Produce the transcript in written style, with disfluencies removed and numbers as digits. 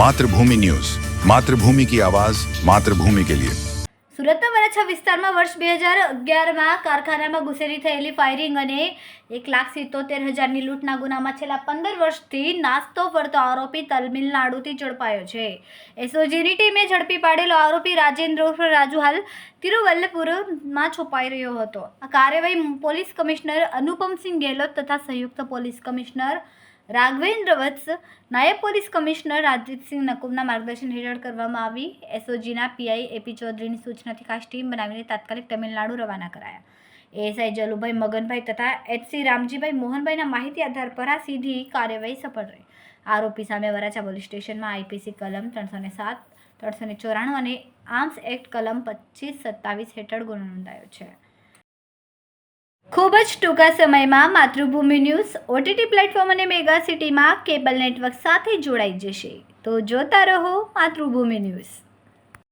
मातृभूमि न्यूज, मातृभूमि की आवाज, मातृभूमि के लिए। સુરતના વરાછા વિસ્તારમાં વર્ષ 2011માં કારખાનામાં ઘૂસેલી થયેલી ફાયરિંગ અને 1,77,000ની લૂંટના ગુનામાં છેલ્લા 15 વર્ષથી નાસ્તો ફરતો આરોપી તમિલનાડુથી ઝડપાયો છે. એસઓજીની ટીમે ઝડપી પાડેલો આરોપી રાજેન્દ્ર ઉર્ફ રાજુ હાલ તિરુવલ્લપુરમાં છુપાઈ રહ્યો હતો. આ કાર્યવાહી પોલીસ કમિશનર અનુપમસિંહ ગેહલોત તથા સંયુક્ત પોલીસ કમિશનર રાઘવેન્દ્ર વત્સ, નાયબ પોલીસ કમિશનર રાજદીપસિંહ નકુમના માર્ગદર્શન હેઠળ કરવામાં આવી. એસઓજીના પીઆઈ એપી ચૌધરીની સૂચનાથી ખાસ ટીમ બનાવીને તાત્કાલિક તમિલનાડુ રવાના કરાયા. એએસઆઈ જલુભાઈ મગનભાઈ તથા એચસી રામજીભાઈ મોહનભાઈના માહિતી આધાર પર આ સીધી કાર્યવાહી સફળ રહી. આરોપી સામે વરાછા પોલીસ સ્ટેશનમાં આઈપીસી કલમ 307, 394 અને આર્મ્સ એક્ટ કલમ 2527 હેઠળ ગુનો નોંધાયો છે. ખૂબ જ ટૂંકા સમયમાં માતૃભૂમિ ન્યૂઝ ઓટીટી પ્લેટફોર્મ અને મેગા સિટીમાં કેબલ નેટવર્ક સાથે જોડાઈ જશે. તો જોતા રહો માતૃભૂમિ ન્યૂઝ.